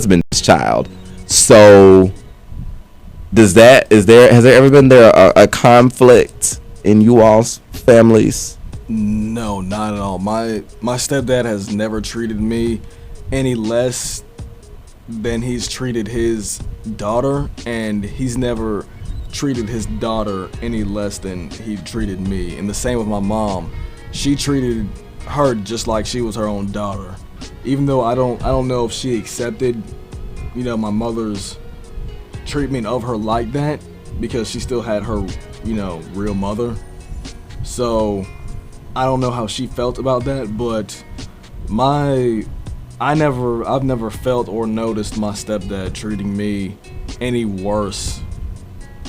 husband's child. So has there ever been a conflict in you all's families? No, not at all. My stepdad has never treated me any less than he's treated his daughter, and he's never treated his daughter any less than he treated me. And the same with my mom. She treated her just like she was her own daughter. Even though I don't know if she accepted, my mother's treatment of her like that, because she still had her, real mother. So I don't know how she felt about that, but I've never felt or noticed my stepdad treating me any worse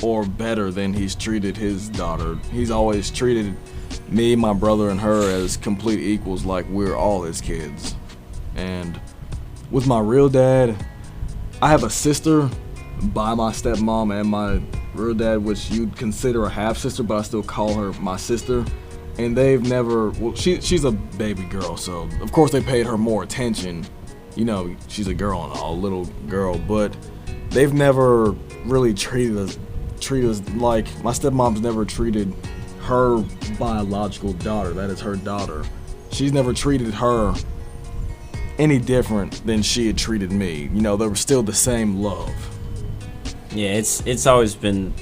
or better than he's treated his daughter. He's always treated me, my brother, and her as complete equals, like we're all his kids. And with my real dad, I have a sister by my stepmom and my real dad, which you'd consider a half sister, but I still call her my sister. And they've never, she's a baby girl, so of course they paid her more attention. She's a girl and a little girl, but they've never really treated us like, my stepmom's never treated her biological daughter, that is her daughter. She's never treated her any different than she had treated me. They were still the same love. Yeah, it's always been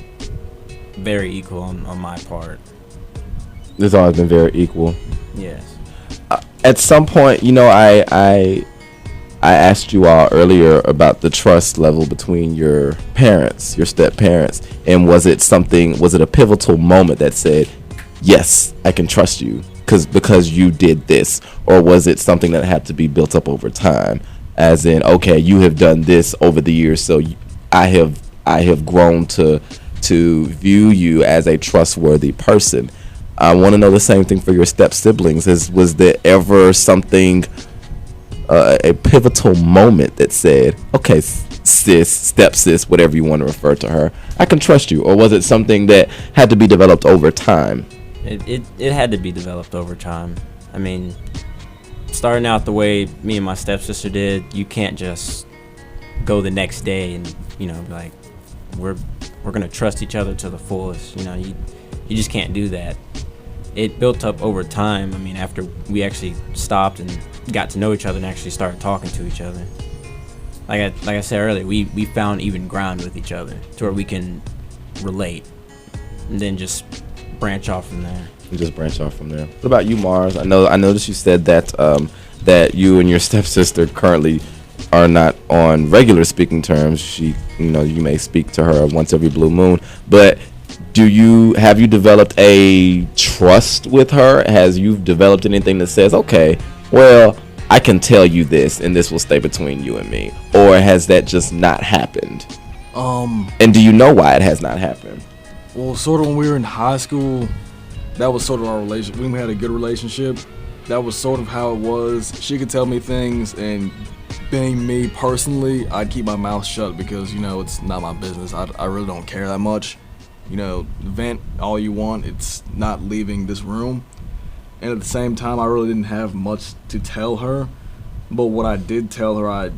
very equal on my part. It's always been very equal. Yes. At some point, I asked you all earlier about the trust level between your parents, your step parents, and was it a pivotal moment that said, yes, I can trust you because you did this, or was it something that had to be built up over time, as in, okay, you have done this over the years, so I have grown to view you as a trustworthy person. I want to know the same thing for your step siblings. Was there ever something, a pivotal moment that said, okay, step sis, whatever you want to refer to her, I can trust you? Or was it something that had to be developed over time? It had to be developed over time. I mean, starting out the way me and my stepsister did, you can't just go the next day and, be like, we're going to trust each other to the fullest. You just can't do that. It built up over time. I mean, after we actually stopped and got to know each other and actually started talking to each other. Like I said earlier, we found even ground with each other to where we can relate and then just branch off from there. What about you, Mars? I noticed you said that that you and your stepsister currently are not on regular speaking terms. You may speak to her once every blue moon, but have you developed a trust with her? Has you developed anything that says, okay, well, I can tell you this and this will stay between you and me? Or has that just not happened? And do you know why it has not happened? Well, sort of when we were in high school, that was sort of our relationship. We had a good relationship. That was sort of how it was. She could tell me things, and being me personally, I'd keep my mouth shut because, it's not my business. I really don't care that much. Vent all you want. It's not leaving this room. And at the same time, I really didn't have much to tell her. But what I did tell her, I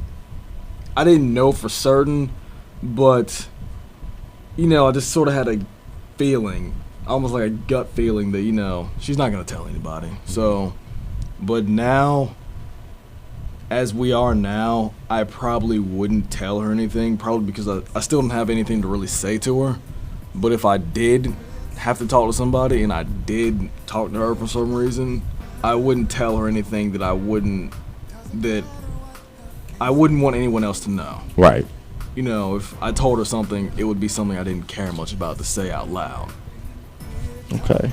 didn't know for certain, but, I just sort of had a feeling, almost like a gut feeling that, she's not going to tell anybody. So, but now, as we are now, I probably wouldn't tell her anything, probably because I still don't have anything to really say to her. But if I did have to talk to somebody and I did talk to her for some reason, I wouldn't tell her anything that I wouldn't want anyone else to know. Right. If I told her something, it would be something I didn't care much about to say out loud. Okay.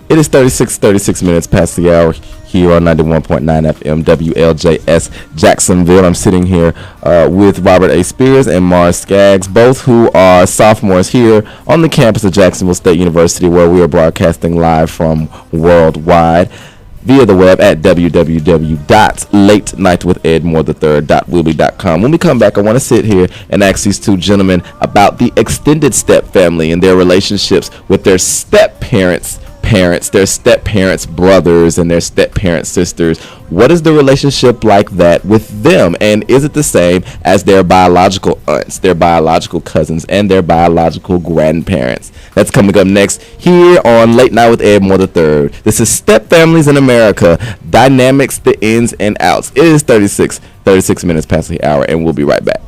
It is 36 minutes past the hour here on 91.9 FM WLJS Jacksonville. I'm sitting here with Robert A. Spears and Mars Skaggs, both who are sophomores here on the campus of Jacksonville State University, where we are broadcasting live from worldwide via the web at www.latenightwithedmore3.weebly.com. When we come back, I want to sit here and ask these two gentlemen about the extended step family and their relationships with their step parents, parents, their step parents brothers and their step parent sisters. What is the relationship like that with them, and is it the same as their biological aunts, their biological cousins, and their biological grandparents? That's coming up next here on Late Night with Ed Moore III. This is Step Families in America, Dynamics, the Ins and Outs. It is 36 minutes past the hour, and we'll be right back.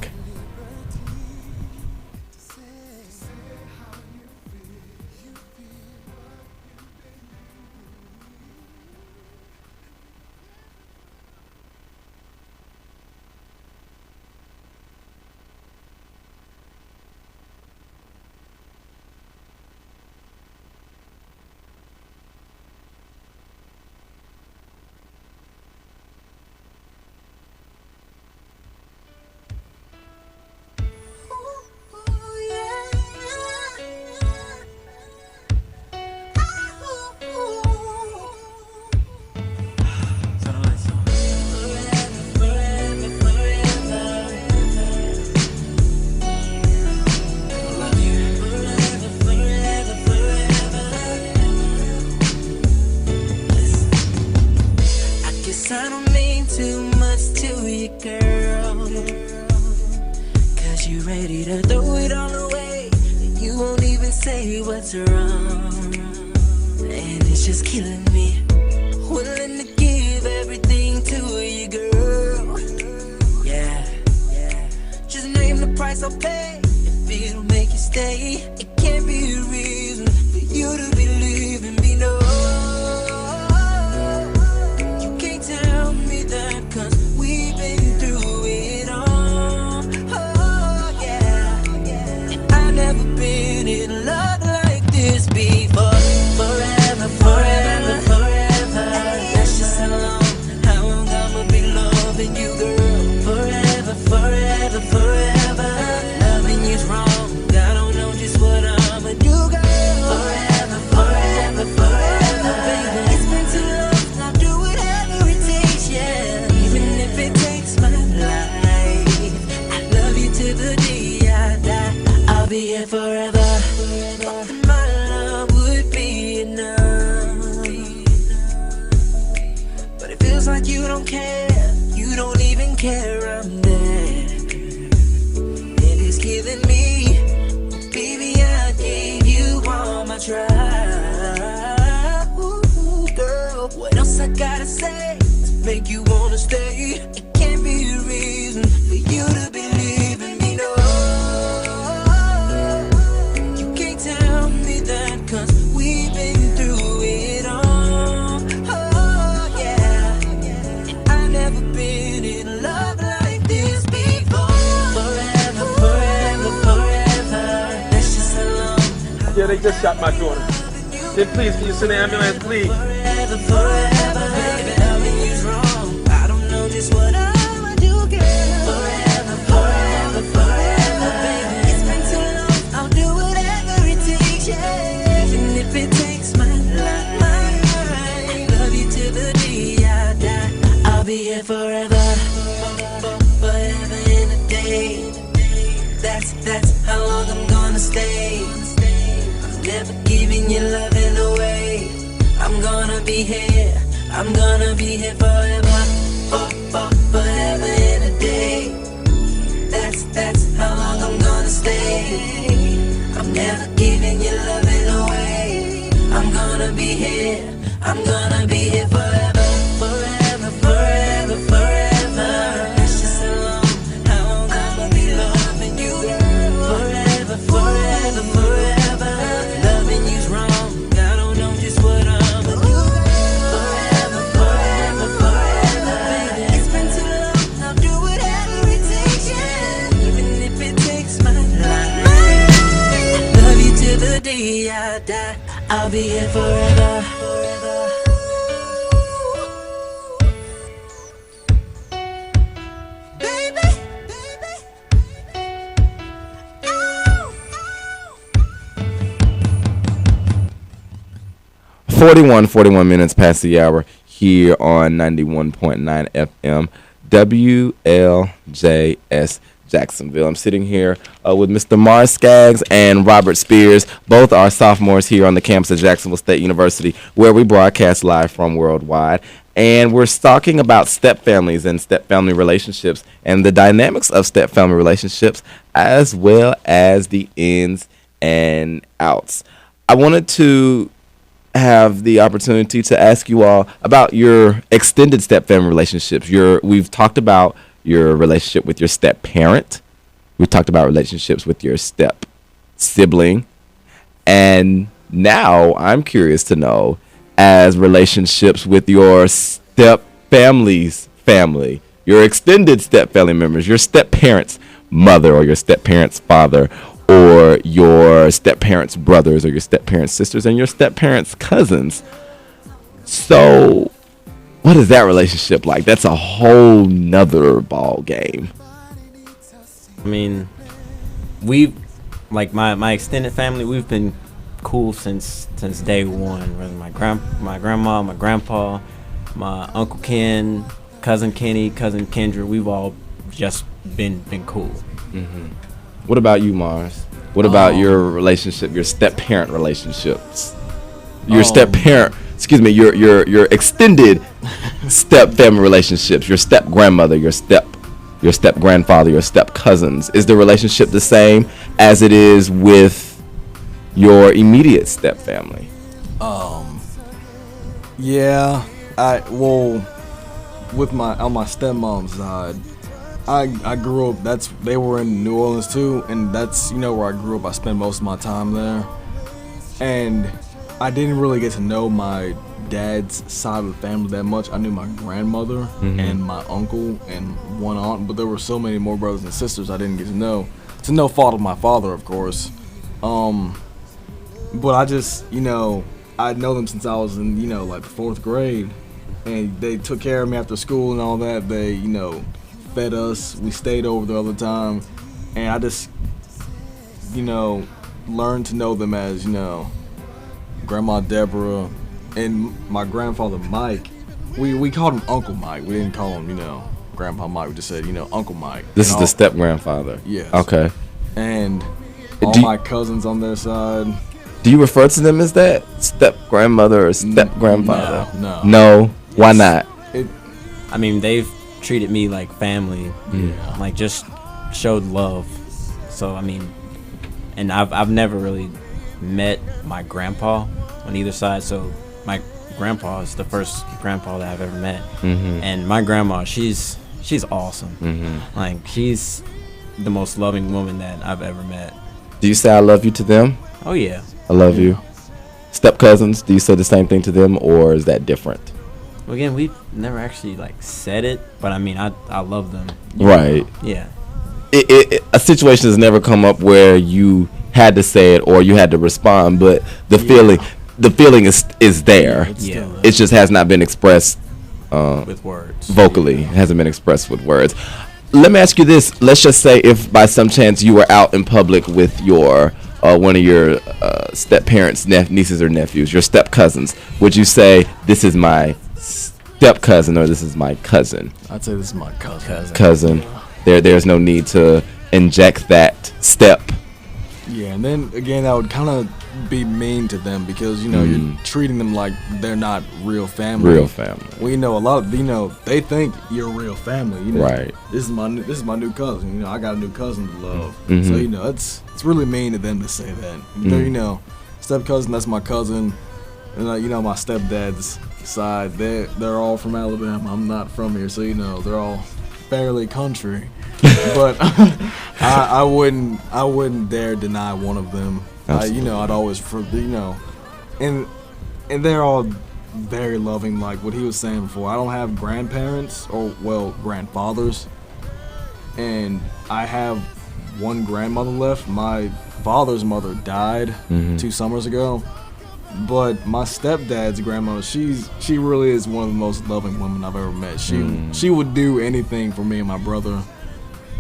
They just shot my daughter. Then please, can you send an ambulance, please? Forever, forever, baby, loving you's wrong. I don't know just what I'ma do, girl. Forever, forever, forever, baby. It's been too long, I'll do whatever it takes, yeah. Even if it takes my life. I love you till the day I die. I'll be here forever, forever and a day. That's how long I'm gonna stay. Never giving your loving away. I'm gonna be here forever, forever and a day. That's how long I'm gonna stay. I'm never giving your loving away. I'm gonna be here forever, forever, forever, forever. It's just so long, how long I'ma be loving you, girl. Forever, forever, forever. The day I die, I'll be here forever, forever. Baby, oh, oh. 41 minutes past the hour here on 91.9 FM WLJS Jacksonville. I'm sitting here with Mr. Mars Skaggs and Robert Spears. Both are sophomores here on the campus of Jacksonville State University, where we broadcast live from worldwide. And we're talking about step families and step family relationships and the dynamics of step family relationships, as well as the ins and outs. I wanted to have the opportunity to ask you all about your extended step family relationships. We've talked about your relationship with your step parent. We've talked about relationships with your step sibling. And now I'm curious to know, as relationships with your step family's family, your extended step family members, your step parent's mother or your step parent's father, or your step parents' brothers or your step parents' sisters and your step parents' cousins. So what is that relationship like? That's a whole nother ball game. I mean, my extended family, we've been cool since day one. Whether my grandma, my grandpa, my Uncle Ken, cousin Kenny, cousin Kendra, we've all just been cool. Mm-hmm. What about you, Mars? What about your relationship, your step-parent relationships? Your your extended step-family relationships, your step-grandmother, your step-grandfather, your step-cousins. Is the relationship the same as it is with your immediate step-family? Yeah. With on my stepmom's side, I grew up. They were in New Orleans too, and that's where I grew up. I spent most of my time there, and I didn't really get to know my dad's side of the family that much. I knew my grandmother and my uncle and one aunt, but there were so many more brothers and sisters I didn't get to know. To no fault of my father, of course. But I just I know them since I was in like the 4th grade, and they took care of me after school and all that. They fed us. We stayed over there all the time, and I just learned to know them as Grandma Deborah and my grandfather Mike. We called him Uncle Mike. We didn't call him Grandpa Mike. We just said Uncle Mike. This is the step grandfather. Yes. Okay. And all my cousins on their side. Do you refer to them as that? Step grandmother or step grandfather? No. Why not? I mean, they've treated me like family. Yeah. Like just showed love. So I mean, and I've never really met my grandpa on either side. So my grandpa is the first grandpa that I've ever met, and my grandma, she's awesome. Like she's the most loving woman that I've ever met. Do you say I love you to them? Oh yeah. I love you. Step cousins, do you say the same thing to them, or is that different? Well, again, we've never actually said it, but I mean, I love them. Right. Yeah. A situation has never come up where you had to say it or you had to respond, but the feeling is there. Yeah. It just has not been expressed with words. Vocally. It hasn't been expressed with words. Let me ask you this. Let's just say if by some chance you were out in public with your one of your step parents' nieces or nephews, your step cousins, would you say this is my step cousin or this is my cousin? I'd say this is my cousin. Cousin. There's no need to inject that step. Yeah, and then again, that would kind of be mean to them because you're treating them like they're not real family. Real family. Well, a lot of they think you're real family. Right. This is my new cousin. I got a new cousin to love. So it's really mean to them to say that. They're step cousin. That's my cousin, and my stepdad's side. They're all from Alabama. I'm not from here, so they're all fairly country. But I wouldn't dare deny one of them. I'd always and they're all very loving. Like what he was saying before, I don't have grandparents or grandfathers, and I have one grandmother left. My father's mother died 2 summers ago, but my stepdad's grandmother, she really is one of the most loving women I've ever met. She would do anything for me and my brother,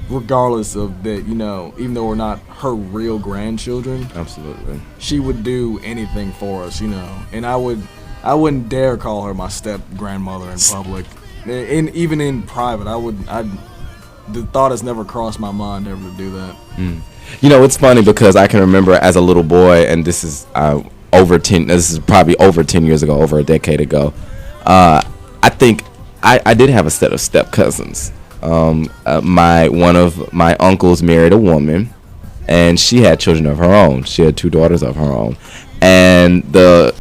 regardless of that, even though we're not her real grandchildren. Absolutely. She would do anything for us, and I wouldn't dare call her my step grandmother in public. And even in private, the thought has never crossed my mind ever to do that. You know, it's funny because I can remember as a little boy, and this is this is probably over 10 years ago, over a decade ago. I think I did have a set of step cousins. One of my uncles married a woman, and she had children of her own. She had 2 daughters of her own, and the